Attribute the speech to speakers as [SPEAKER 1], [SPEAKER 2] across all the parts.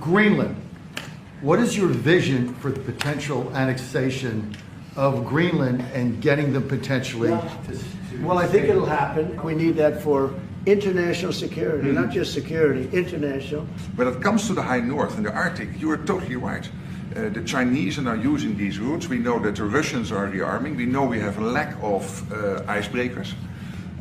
[SPEAKER 1] Greenland. What is your vision for the potential annexation of Greenland and getting them potentially
[SPEAKER 2] Well, I think it'll happen. We need that for international security, not just security, international.
[SPEAKER 3] When it comes to the high north and the Arctic, you are totally right. The Chinese are now using these routes. We know that the Russians are rearming. We know we have a lack of icebreakers.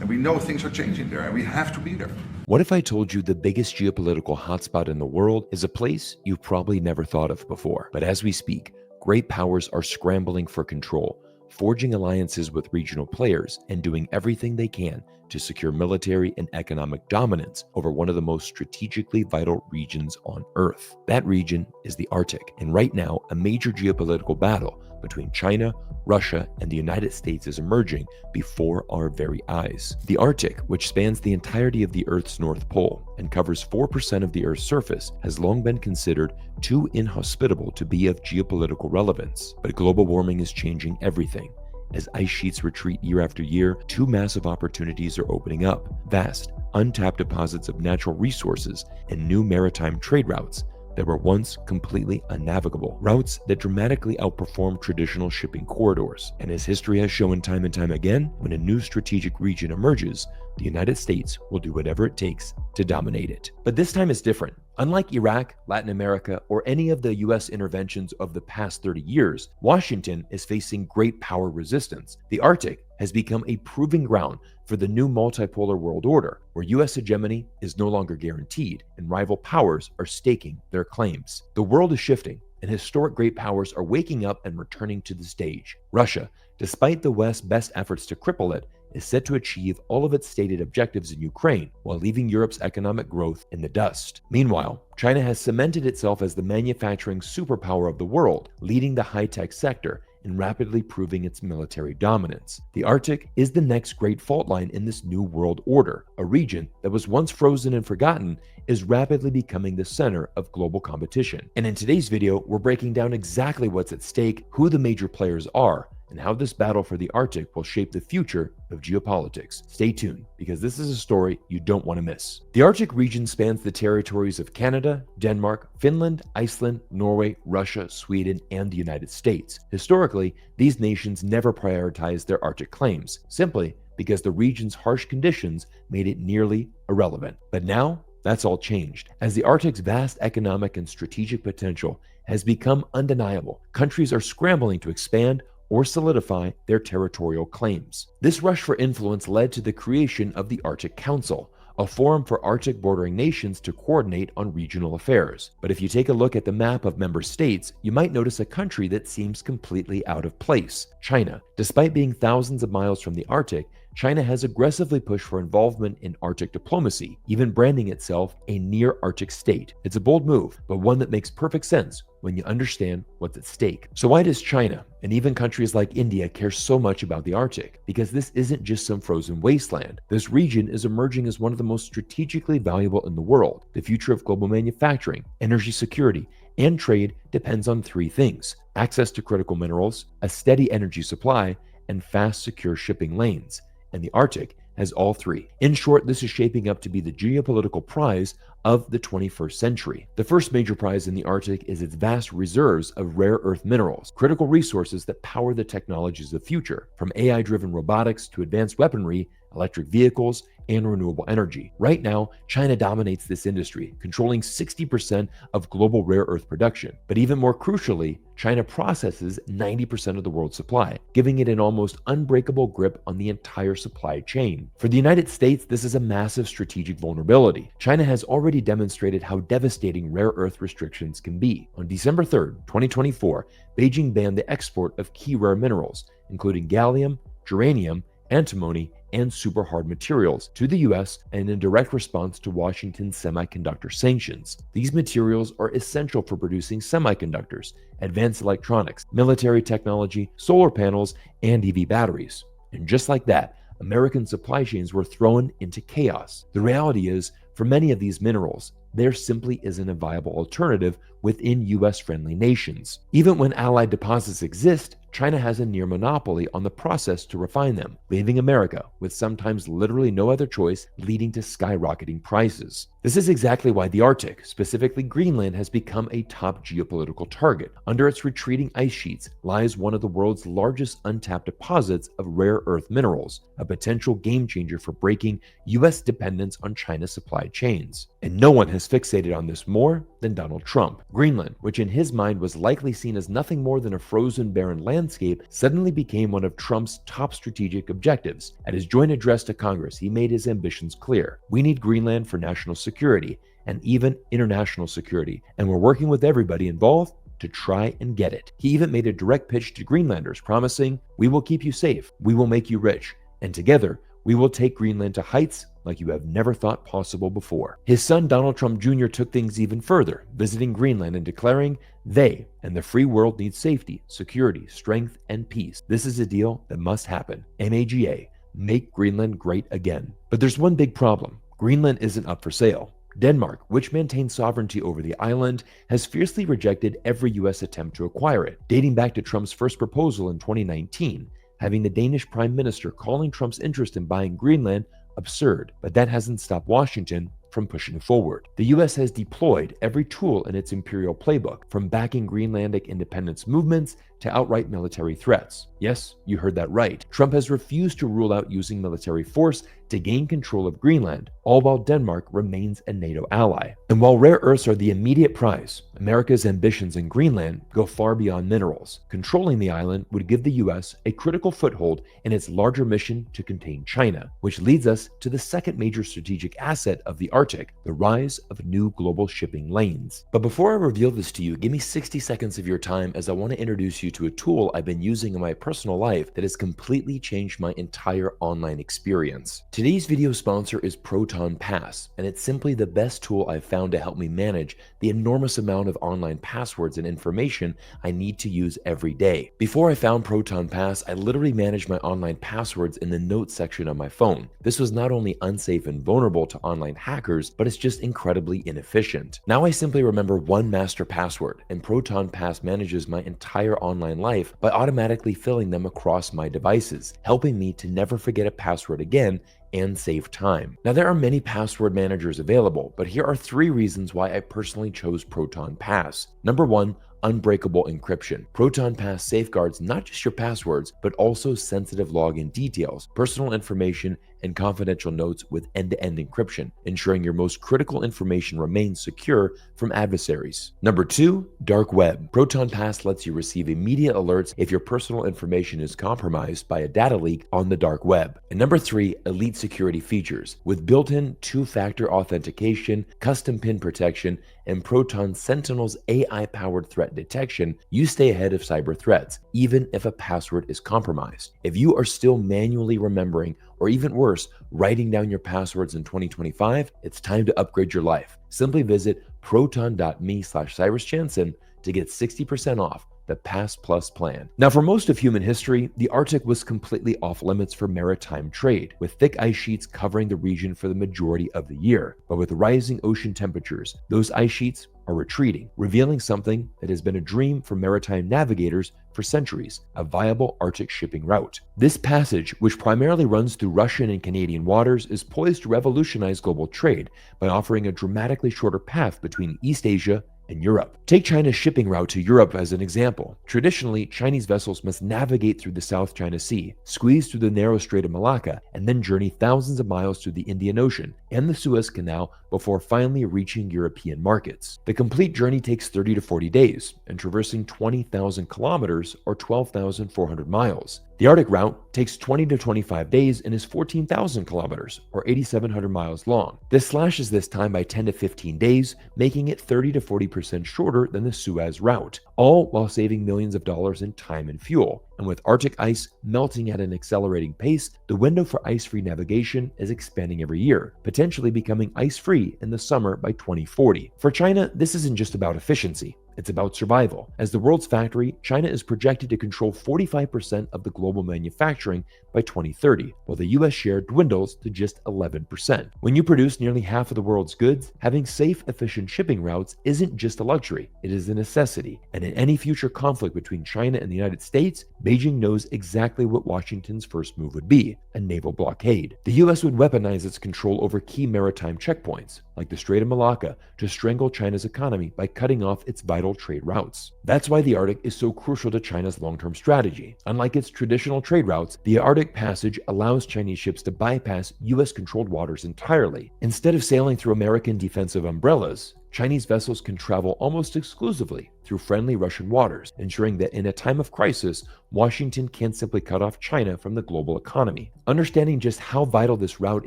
[SPEAKER 3] And we know things are changing there, and we have to be there.
[SPEAKER 4] What if I told you the biggest geopolitical hotspot in the world is a place you've probably never thought of before? But as we speak, great powers are scrambling for control, forging alliances with regional players, and doing everything they can to secure military and economic dominance over one of the most strategically vital regions on Earth. That region is the Arctic, and right now, a major geopolitical battle between China, Russia, and the United States is emerging before our very eyes. The Arctic, which spans the entirety of the Earth's North Pole and covers 4% of the Earth's surface, has long been considered too inhospitable to be of geopolitical relevance. But global warming is changing everything. As ice sheets retreat year after year, two massive opportunities are opening up: vast, untapped deposits of natural resources and new maritime trade routes that were once completely unnavigable, routes that dramatically outperform traditional shipping corridors. And as history has shown time and time again, when a new strategic region emerges, the United States will do whatever it takes to dominate it. But this time is different. Unlike Iraq, Latin America, or any of the US interventions of the past 30 years, Washington is facing great power resistance. The Arctic has become a proving ground for the new multipolar world order, where US hegemony is no longer guaranteed and rival powers are staking their claims. The world is shifting, and historic great powers are waking up and returning to the stage. Russia, despite the West's best efforts to cripple it, is set to achieve all of its stated objectives in Ukraine while leaving Europe's economic growth in the dust. Meanwhile, China has cemented itself as the manufacturing superpower of the world, leading the high-tech sector and rapidly proving its military dominance. The Arctic is the next great fault line in this new world order. A region that was once frozen and forgotten is rapidly becoming the center of global competition. And in today's video, we're breaking down exactly what's at stake, who the major players are, and how this battle for the Arctic will shape the future of geopolitics. Stay tuned, because this is a story you don't want to miss. The Arctic region spans the territories of Canada, Denmark, Finland, Iceland, Norway, Russia, Sweden, and the United States. Historically, these nations never prioritized their Arctic claims, simply because the region's harsh conditions made it nearly irrelevant. But now, that's all changed. As the Arctic's vast economic and strategic potential has become undeniable, countries are scrambling to expand or solidify their territorial claims. This rush for influence led to the creation of the Arctic Council, a forum for Arctic bordering nations to coordinate on regional affairs. But if you take a look at the map of member states, you might notice a country that seems completely out of place: China. Despite being thousands of miles from the Arctic, China has aggressively pushed for involvement in Arctic diplomacy, even branding itself a near-Arctic state. It's a bold move, but one that makes perfect sense when you understand what's at stake. So why does China, and even countries like India, care so much about the Arctic? Because this isn't just some frozen wasteland. This region is emerging as one of the most strategically valuable in the world. The future of global manufacturing, energy security, and trade depends on three things: access to critical minerals, a steady energy supply, and fast, secure shipping lanes. And the Arctic has all three. In short, this is shaping up to be the geopolitical prize of the 21st century. The first major prize in the Arctic is its vast reserves of rare earth minerals, critical resources that power the technologies of the future, from AI-driven robotics to advanced weaponry, electric vehicles, and renewable energy. Right now, China dominates this industry, controlling 60% of global rare earth production. But even more crucially, China processes 90% of the world's supply, giving it an almost unbreakable grip on the entire supply chain. For the United States, this is a massive strategic vulnerability. China has already demonstrated how devastating rare earth restrictions can be. On December 3rd, 2024, Beijing banned the export of key rare minerals, including gallium, germanium, antimony, and super hard materials to the US, and in direct response to Washington's semiconductor sanctions. These materials are essential for producing semiconductors, advanced electronics, military technology, solar panels, and EV batteries. And just like that, American supply chains were thrown into chaos. The reality is, for many of these minerals, there simply isn't a viable alternative within US-friendly nations. Even when allied deposits exist, China has a near monopoly on the process to refine them, leaving America with sometimes literally no other choice, leading to skyrocketing prices. This is exactly why the Arctic, specifically Greenland, has become a top geopolitical target. Under its retreating ice sheets lies one of the world's largest untapped deposits of rare earth minerals, a potential game changer for breaking U.S. dependence on China's supply chains. And no one has fixated on this more than Donald Trump. Greenland, which in his mind was likely seen as nothing more than a frozen, barren landscape, suddenly became one of Trump's top strategic objectives. At his joint address to Congress, he made his ambitions clear. We need Greenland for national security and even international security, and we're working with everybody involved to try and get it. He even made a direct pitch to Greenlanders, promising, "We will keep you safe, we will make you rich, and together we will take Greenland to heights like you have never thought possible before." His son Donald Trump Jr. took things even further, visiting Greenland and declaring they and the free world need safety, security, strength, and peace. This is a deal that must happen. MAGA, make Greenland great again. But there's one big problem. Greenland isn't up for sale. Denmark, which maintains sovereignty over the island, has fiercely rejected every U.S. attempt to acquire it, dating back to Trump's first proposal in 2019, having the Danish Prime Minister calling Trump's interest in buying Greenland absurd. But that hasn't stopped Washington from pushing forward. The U.S. has deployed every tool in its imperial playbook, from backing Greenlandic independence movements to outright military threats. Yes, you heard that right. Trump has refused to rule out using military force to gain control of Greenland, all while Denmark remains a NATO ally. And while rare earths are the immediate prize, America's ambitions in Greenland go far beyond minerals. Controlling the island would give the U.S. a critical foothold in its larger mission to contain China, which leads us to the second major strategic asset of the Arctic, the rise of new global shipping lanes. But before I reveal this to you, give me 60 seconds of your time, as I want to introduce you to a tool I've been using in my personal life that has completely changed my entire online experience. Today's video sponsor is Proton Pass, and it's simply the best tool I've found to help me manage the enormous amount of online passwords and information I need to use every day. Before I found Proton Pass, I literally managed my online passwords in the notes section of my phone. This was not only unsafe and vulnerable to online hackers, but it's just incredibly inefficient. Now I simply remember one master password, and Proton Pass manages my entire online life by automatically filling them across my devices, helping me to never forget a password again and save time. Now, there are many password managers available, but here are 3 reasons why I personally chose Proton Pass. Number 1, unbreakable encryption. Proton Pass safeguards not just your passwords, but also sensitive login details, personal information, and confidential notes with end-to-end encryption, ensuring your most critical information remains secure from adversaries. Number 2, dark web. Proton Pass lets you receive immediate alerts if your personal information is compromised by a data leak on the dark web. And number 3, elite security features. With built-in 2-factor authentication, custom PIN protection, and Proton Sentinel's AI-powered threat detection, you stay ahead of cyber threats, even if a password is compromised. If you are still manually remembering, or even worse, writing down your passwords in 2025, it's time to upgrade your life. Simply visit proton.me/CyrusJansen to get 60% off the Pass Plus plan. Now, for most of human history, the Arctic was completely off limits for maritime trade, with thick ice sheets covering the region for the majority of the year. But with rising ocean temperatures, those ice sheets are retreating, revealing something that has been a dream for maritime navigators for centuries: a viable Arctic shipping route. This passage, which primarily runs through Russian and Canadian waters, is poised to revolutionize global trade by offering a dramatically shorter path between East Asia and Europe. Take China's shipping route to Europe as an example. Traditionally, Chinese vessels must navigate through the South China Sea, squeeze through the narrow Strait of Malacca, and then journey thousands of miles through the Indian Ocean and the Suez Canal before finally reaching European markets. The complete journey takes 30 to 40 days and traversing 20,000 kilometers or 12,400 miles. The Arctic route takes 20 to 25 days and is 14,000 kilometers or 8,700 miles long. This slashes this time by 10 to 15 days, making it 30 to 40% shorter than the Suez route, all while saving millions of dollars in time and fuel. And with Arctic ice melting at an accelerating pace, the window for ice-free navigation is expanding every year, potentially becoming ice-free in the summer by 2040. For China, this isn't just about efficiency. It's about survival. As the world's factory, China is projected to control 45% of the global manufacturing by 2030, while the US share dwindles to just 11%. When you produce nearly half of the world's goods, having safe, efficient shipping routes isn't just a luxury, it is a necessity. And in any future conflict between China and the United States, Beijing knows exactly what Washington's first move would be: a naval blockade. The US would weaponize its control over key maritime checkpoints, like the Strait of Malacca, to strangle China's economy by cutting off its vital trade routes. That's why the Arctic is so crucial to China's long-term strategy. Unlike its traditional trade routes, the Arctic Passage allows Chinese ships to bypass US-controlled waters entirely. Instead of sailing through American defensive umbrellas, Chinese vessels can travel almost exclusively through friendly Russian waters, ensuring that in a time of crisis, Washington can't simply cut off China from the global economy. Understanding just how vital this route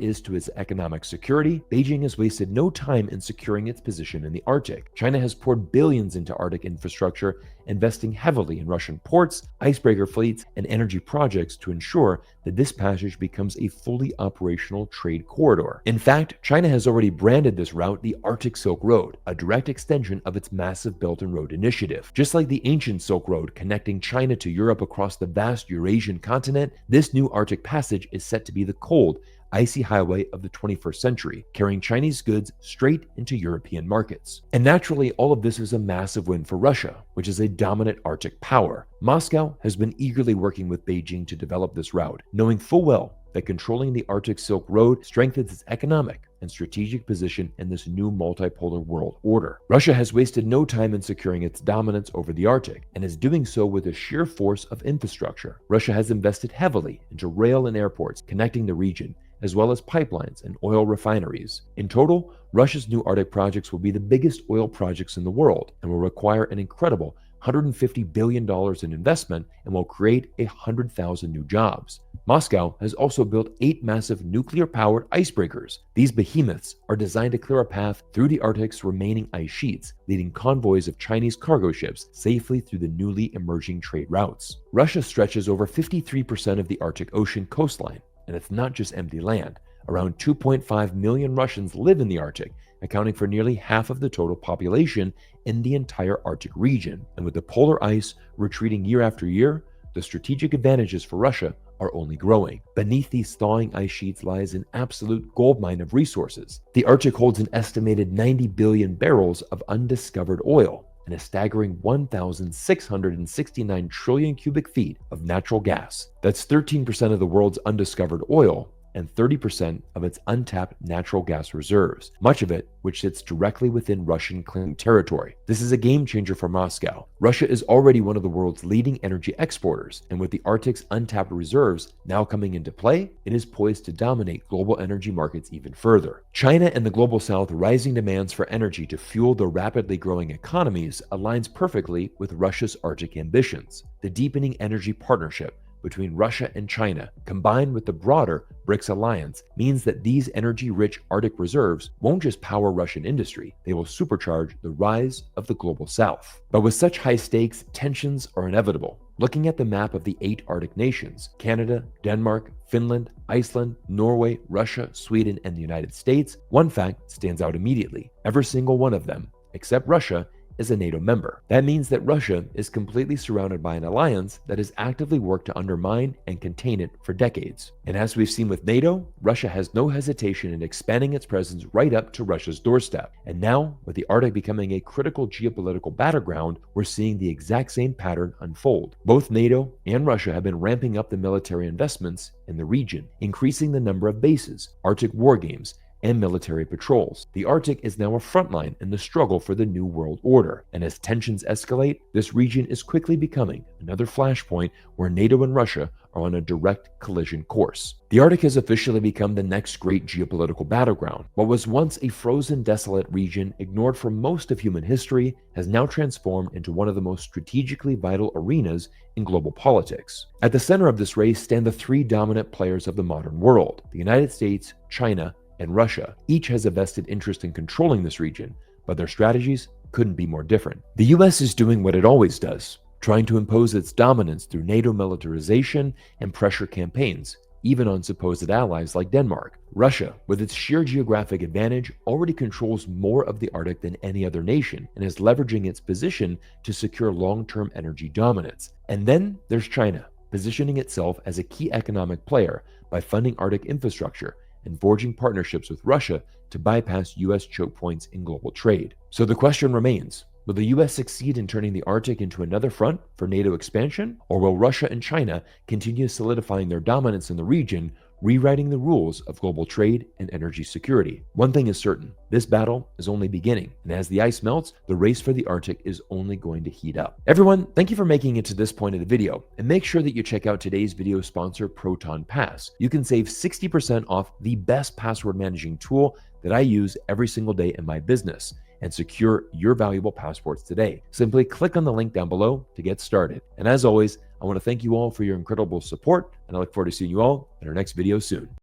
[SPEAKER 4] is to its economic security, Beijing has wasted no time in securing its position in the Arctic. China has poured billions into Arctic infrastructure, investing heavily in Russian ports, icebreaker fleets, and energy projects to ensure that this passage becomes a fully operational trade corridor. In fact, China has already branded this route the Arctic Silk Road, a direct extension of its massive Belt and Road initiative. Just like the ancient Silk Road connecting China to Europe across the vast Eurasian continent, this new Arctic passage is set to be the cold, icy highway of the 21st century, carrying Chinese goods straight into European markets. And naturally, all of this is a massive win for Russia, which is a dominant Arctic power. Moscow has been eagerly working with Beijing to develop this route, knowing full well that controlling the Arctic Silk Road strengthens its economic and strategic position in this new multipolar world order. Russia has wasted no time in securing its dominance over the Arctic, and is doing so with a sheer force of infrastructure. Russia has invested heavily into rail and airports connecting the region, as well as pipelines and oil refineries. In total, Russia's new Arctic projects will be the biggest oil projects in the world and will require an incredible $150 billion in investment and will create 100,000 new jobs. Moscow has also built 8 massive nuclear-powered icebreakers. These behemoths are designed to clear a path through the Arctic's remaining ice sheets, leading convoys of Chinese cargo ships safely through the newly emerging trade routes. Russia stretches over 53% of the Arctic Ocean coastline, and it's not just empty land. Around 2.5 million Russians live in the Arctic, accounting for nearly half of the total population in the entire Arctic region. And with the polar ice retreating year after year, the strategic advantages for Russia are only growing. Beneath these thawing ice sheets lies an absolute goldmine of resources. The Arctic holds an estimated 90 billion barrels of undiscovered oil and a staggering 1,669 trillion cubic feet of natural gas. That's 13% of the world's undiscovered oil and 30% of its untapped natural gas reserves, much of it which sits directly within Russian claimed territory. This is a game changer for Moscow. Russia is already one of the world's leading energy exporters, and with the Arctic's untapped reserves now coming into play, it is poised to dominate global energy markets even further. China and the global South rising demands for energy to fuel their rapidly growing economies aligns perfectly with Russia's Arctic ambitions. The deepening energy partnership between Russia and China, combined with the broader BRICS alliance, means that these energy-rich Arctic reserves won't just power Russian industry, they will supercharge the rise of the global South. But with such high stakes, tensions are inevitable. Looking at the map of the 8 Arctic nations, Canada, Denmark, Finland, Iceland, Norway, Russia, Sweden, and the United States, one fact stands out immediately. Every single one of them, except Russia, is a NATO member. That means that Russia is completely surrounded by an alliance that has actively worked to undermine and contain it for decades. And as we've seen with NATO, Russia has no hesitation in expanding its presence right up to Russia's doorstep. And now, with the Arctic becoming a critical geopolitical battleground, we're seeing the exact same pattern unfold. Both NATO and Russia have been ramping up the military investments in the region, increasing the number of bases, Arctic war games, and military patrols. The Arctic is now a frontline in the struggle for the New World Order, and as tensions escalate, this region is quickly becoming another flashpoint where NATO and Russia are on a direct collision course. The Arctic has officially become the next great geopolitical battleground. What was once a frozen, desolate region ignored for most of human history has now transformed into one of the most strategically vital arenas in global politics. At the center of this race stand the 3 dominant players of the modern world: the United States, China, and Russia. Each has a vested interest in controlling this region, but their strategies couldn't be more different. The US is doing what it always does, trying to impose its dominance through NATO militarization and pressure campaigns, even on supposed allies like Denmark. Russia, with its sheer geographic advantage, already controls more of the Arctic than any other nation and is leveraging its position to secure long-term energy dominance. And then there's China, positioning itself as a key economic player by funding Arctic infrastructure and forging partnerships with Russia to bypass US choke points in global trade. So the question remains, will the US succeed in turning the Arctic into another front for NATO expansion, or will Russia and China continue solidifying their dominance in the region, rewriting the rules of global trade and energy security? One thing is certain, this battle is only beginning, and as the ice melts, the race for the Arctic is only going to heat up. Everyone, thank you for making it to this point of the video, and make sure that you check out today's video sponsor, Proton Pass. You can save 60% off the best password managing tool that I use every single day in my business, and secure your valuable passports today. Simply click on the link down below to get started. And as always, I want to thank you all for your incredible support, and I look forward to seeing you all in our next video soon.